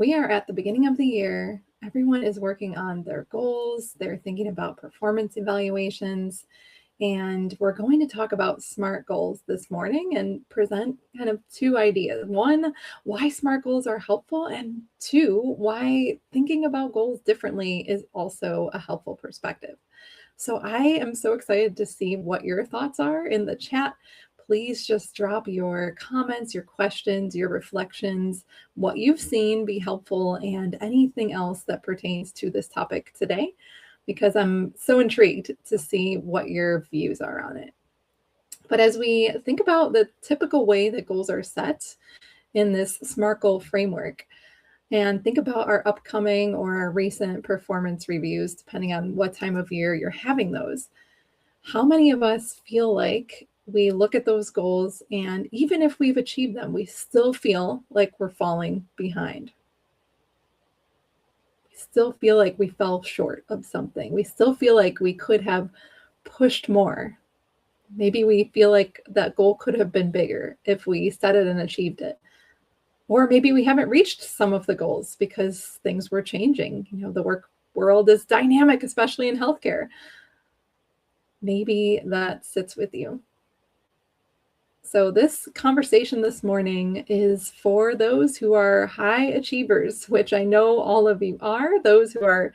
We are at the beginning of the year. Everyone is working on their goals. They're thinking about performance evaluations. And we're going to talk about SMART goals this morning and present kind of two ideas. One, why SMART goals are helpful, and two, why thinking about goals differently is also a helpful perspective. So I am so excited to see what your thoughts are in the chat. Please just drop your comments, your questions, your reflections, what you've seen be helpful, and anything else that pertains to this topic today, because I'm so intrigued to see what your views are on it. But as we think about the typical way that goals are set in this SMART goal framework, and think about our upcoming or our recent performance reviews, depending on what time of year you're having those, how many of us feel like we look at those goals and even if we've achieved them, we still feel like we're falling behind? We still feel like we fell short of something. We still feel like we could have pushed more. Maybe we feel like that goal could have been bigger if we set it and achieved it. Or maybe we haven't reached some of the goals because things were changing. The work world is dynamic, especially in healthcare. Maybe that sits with you. So this conversation this morning is for those who are high achievers, which I know all of you are, those who are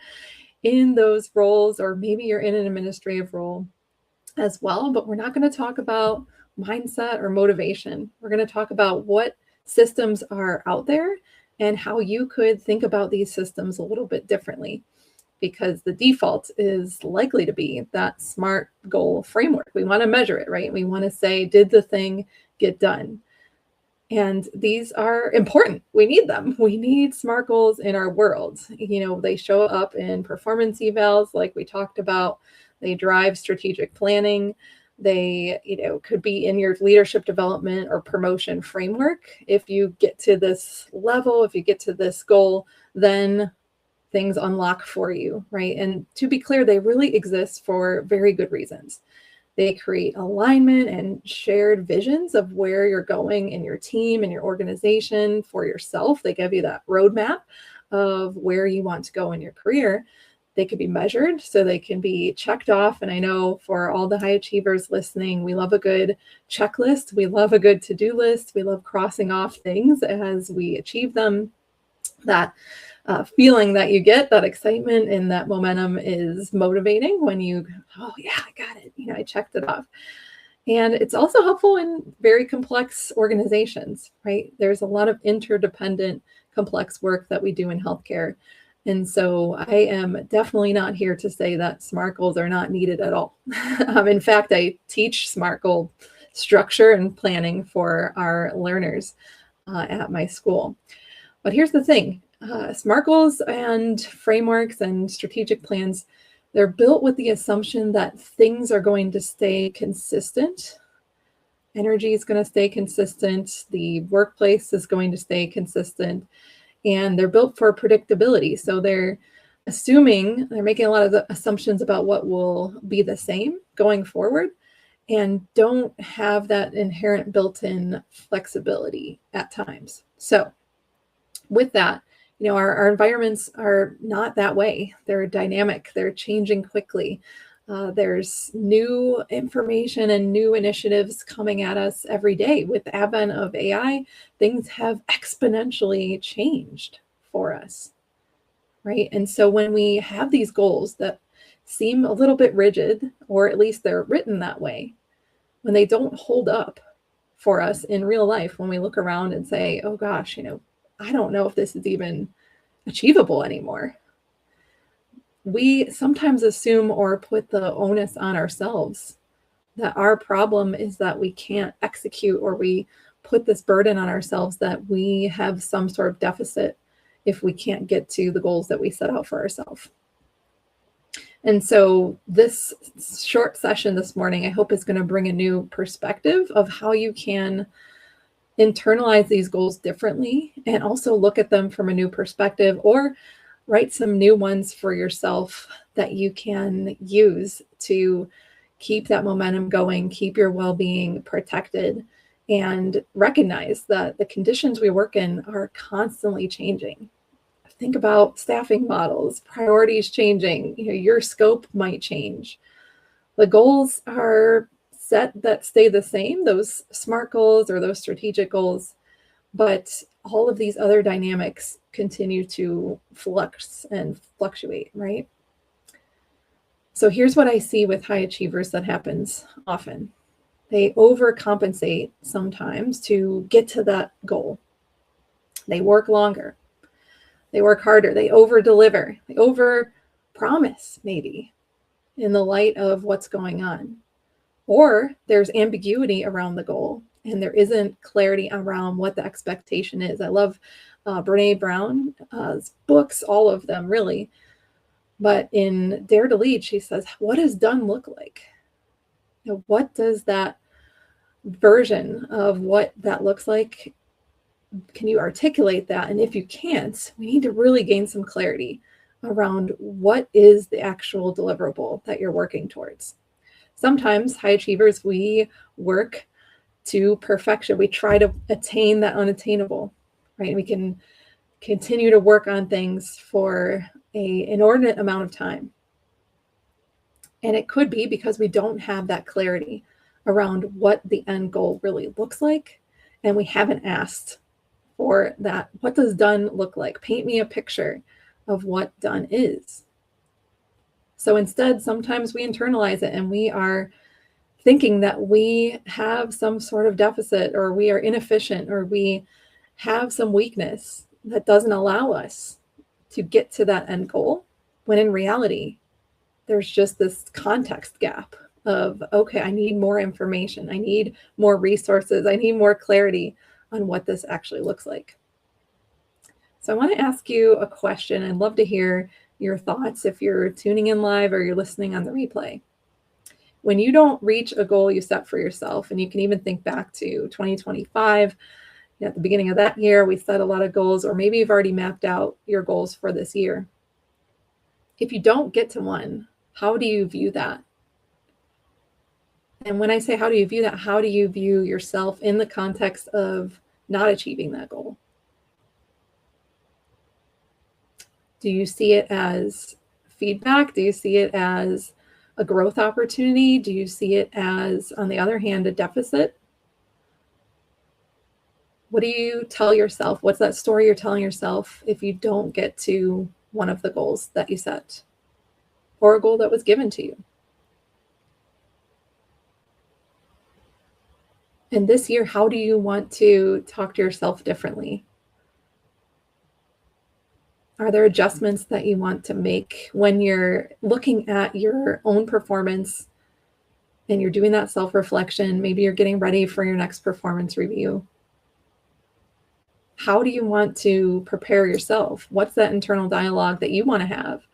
in those roles, or maybe you're in an administrative role as well. But we're not going to talk about mindset or motivation. We're going to talk about what systems are out there and how you could think about these systems a little bit differently, because the default is likely to be that SMART goal framework. We want to measure it, right? We want to say, did the thing get done? And these are important. We need them. We need SMART goals in our world. They show up in performance evals, like we talked about. They drive strategic planning. They, could be in your leadership development or promotion framework. If you get to this level, if you get to this goal, then things unlock for you, right? And to be clear, they really exist for very good reasons. They create alignment and shared visions of where you're going in your team and your organization. For yourself, they give you that roadmap of where you want to go in your career. They could be measured, so they can be checked off. And I know for all the high achievers listening, we love a good checklist. We love a good to-do list. We love crossing off things as we achieve them. That feeling that you get, that excitement and that momentum, is motivating when you, oh yeah, I got it. I checked it off. And it's also helpful in very complex organizations, right? There's a lot of interdependent, complex work that we do in healthcare. And so I am definitely not here to say that SMART goals are not needed at all. In fact, I teach SMART goal structure and planning for our learners at my school. But here's the thing. SMART goals and frameworks and strategic plans, they're built with the assumption that things are going to stay consistent. Energy is going to stay consistent. The workplace is going to stay consistent. And they're built for predictability. So they're making a lot of the assumptions about what will be the same going forward, and don't have that inherent built-in flexibility at times. So with that, our environments are not that way. They're dynamic. They're changing quickly. There's new information and new initiatives coming at us every day. With the advent of AI, things have exponentially changed for us, right? And so when we have these goals that seem a little bit rigid, or at least they're written that way, when they don't hold up for us in real life, when we look around and say, oh gosh, I don't know if this is even achievable anymore. We sometimes assume or put the onus on ourselves that our problem is that we can't execute, or we put this burden on ourselves that we have some sort of deficit if we can't get to the goals that we set out for ourselves. And so this short session this morning, I hope, is going to bring a new perspective of how you can internalize these goals differently and also look at them from a new perspective, or write some new ones for yourself that you can use to keep that momentum going, keep your well-being protected, and recognize that the conditions we work in are constantly changing. Think about staffing models, priorities changing, your scope might change. The goals are set that stay the same, those SMART goals or those strategic goals, but all of these other dynamics continue to flux and fluctuate, right? So here's what I see with high achievers that happens often. They overcompensate sometimes to get to that goal. They work longer. They work harder. They over deliver. They over promise, maybe, in the light of what's going on. Or there's ambiguity around the goal and there isn't clarity around what the expectation is. I love Brene Brown's books, all of them really. But in Dare to Lead, she says, what does done look like? What does that version of what that looks like? Can you articulate that? And if you can't, we need to really gain some clarity around what is the actual deliverable that you're working towards. Sometimes high achievers, we work to perfection. We try to attain that unattainable, right? We can continue to work on things for an inordinate amount of time. And it could be because we don't have that clarity around what the end goal really looks like. And we haven't asked for that. What does done look like? Paint me a picture of what done is. So instead, sometimes we internalize it and we are thinking that we have some sort of deficit or we are inefficient or we have some weakness that doesn't allow us to get to that end goal, when in reality, there's just this context gap of, okay, I need more information. I need more resources. I need more clarity on what this actually looks like. So I want to ask you a question. I'd love to hear your thoughts if you're tuning in live or you're listening on the replay. When you don't reach a goal you set for yourself, and you can even think back to 2025, at the beginning of that year, we set a lot of goals, or maybe you've already mapped out your goals for this year. If you don't get to one, how do you view that? And when I say how do you view that, how do you view yourself in the context of not achieving that goal? Do you see it as feedback? Do you see it as a growth opportunity? Do you see it as, on the other hand, a deficit? What do you tell yourself? What's that story you're telling yourself if you don't get to one of the goals that you set or a goal that was given to you? And this year, how do you want to talk to yourself differently? Are there adjustments that you want to make when you're looking at your own performance and you're doing that self-reflection? Maybe you're getting ready for your next performance review. How do you want to prepare yourself? What's that internal dialogue that you want to have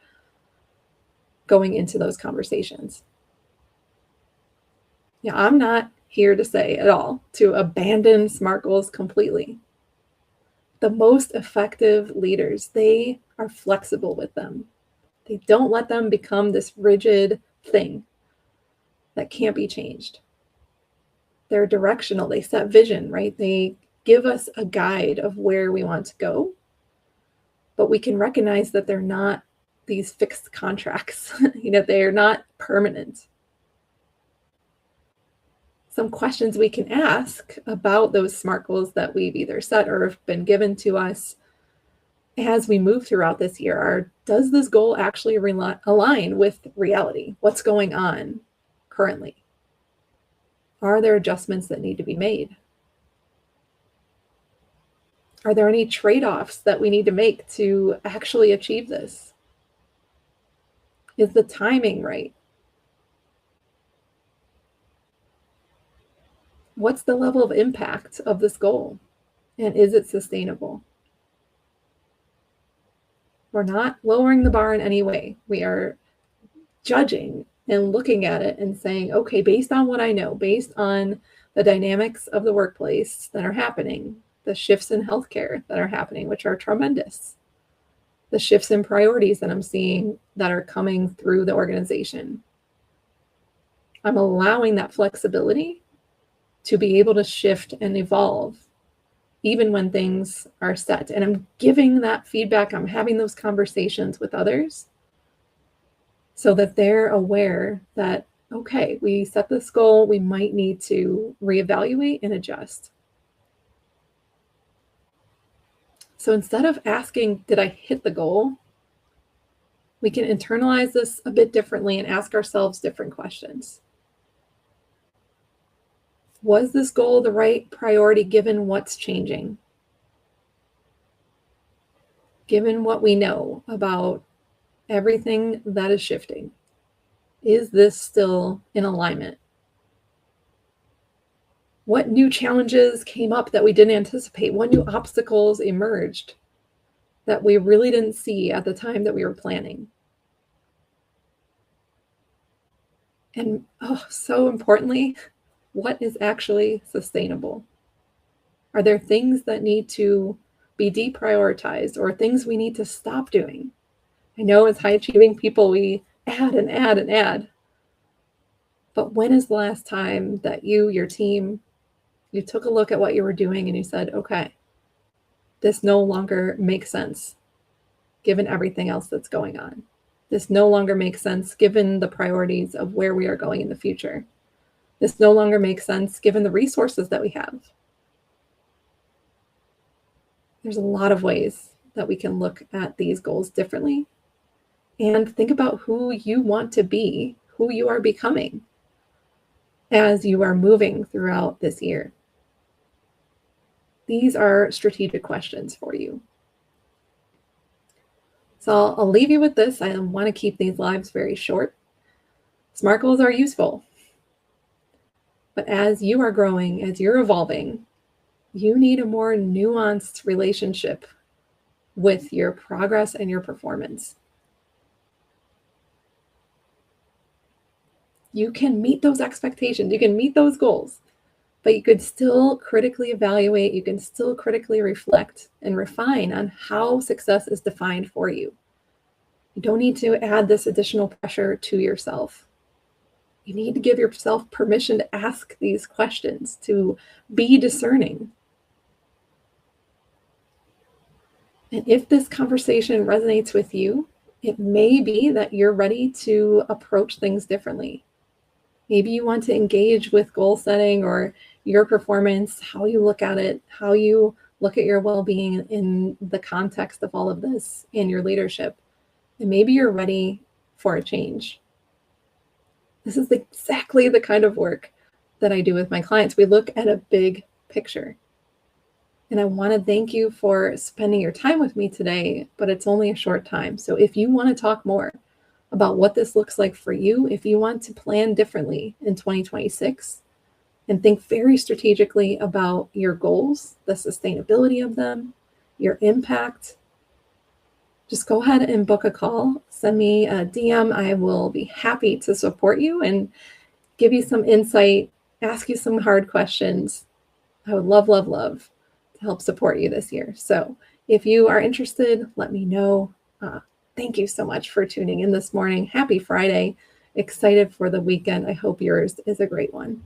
going into those conversations? Yeah, I'm not here to say at all to abandon SMART goals completely. The most effective leaders, they are flexible with them. They don't let them become this rigid thing that can't be changed. They're directional. They set vision, right? They give us a guide of where we want to go, but we can recognize that they're not these fixed contracts. They're not permanent. Some questions we can ask about those SMART goals that we've either set or have been given to us as we move throughout this year are, does this goal actually align with reality? What's going on currently? Are there adjustments that need to be made? Are there any trade-offs that we need to make to actually achieve this? Is the timing right? What's the level of impact of this goal? And is it sustainable? We're not lowering the bar in any way. We are judging and looking at it and saying, okay, based on what I know, based on the dynamics of the workplace that are happening, the shifts in healthcare that are happening, which are tremendous, the shifts in priorities that I'm seeing that are coming through the organization, I'm allowing that flexibility to be able to shift and evolve even when things are set. And I'm giving that feedback, I'm having those conversations with others so that they're aware that, okay, we set this goal, we might need to reevaluate and adjust. So instead of asking, did I hit the goal? We can internalize this a bit differently and ask ourselves different questions. Was this goal the right priority given what's changing? Given what we know about everything that is shifting? Is this still in alignment? What new challenges came up that we didn't anticipate? What new obstacles emerged that we really didn't see at the time that we were planning? And so importantly, what is actually sustainable? Are there things that need to be deprioritized or things we need to stop doing? I know as high achieving people, we add and add and add. But when is the last time that you, your team, you took a look at what you were doing and you said, okay, this no longer makes sense given everything else that's going on. This no longer makes sense given the priorities of where we are going in the future. This no longer makes sense given the resources that we have. There's a lot of ways that we can look at these goals differently and think about who you want to be, who you are becoming as you are moving throughout this year. These are strategic questions for you. So I'll leave you with this. I want to keep these lives very short. SMART goals are useful. But as you are growing, as you're evolving, you need a more nuanced relationship with your progress and your performance. You can meet those expectations, you can meet those goals, but you could still critically evaluate, you can still critically reflect and refine on how success is defined for you. You don't need to add this additional pressure to yourself. You need to give yourself permission to ask these questions, to be discerning. And if this conversation resonates with you, it may be that you're ready to approach things differently. Maybe you want to engage with goal setting or your performance, how you look at it, how you look at your well-being in the context of all of this in your leadership. And maybe you're ready for a change. This is exactly the kind of work that I do with my clients. We look at a big picture. And I want to thank you for spending your time with me today, but it's only a short time. So if you want to talk more about what this looks like for you, if you want to plan differently in 2026 and think very strategically about your goals, the sustainability of them, your impact, just go ahead and book a call. Send me a DM. I will be happy to support you and give you some insight, ask you some hard questions. I would love, love, love to help support you this year. So if you are interested, let me know. Thank you so much for tuning in this morning. Happy Friday. Excited for the weekend. I hope yours is a great one.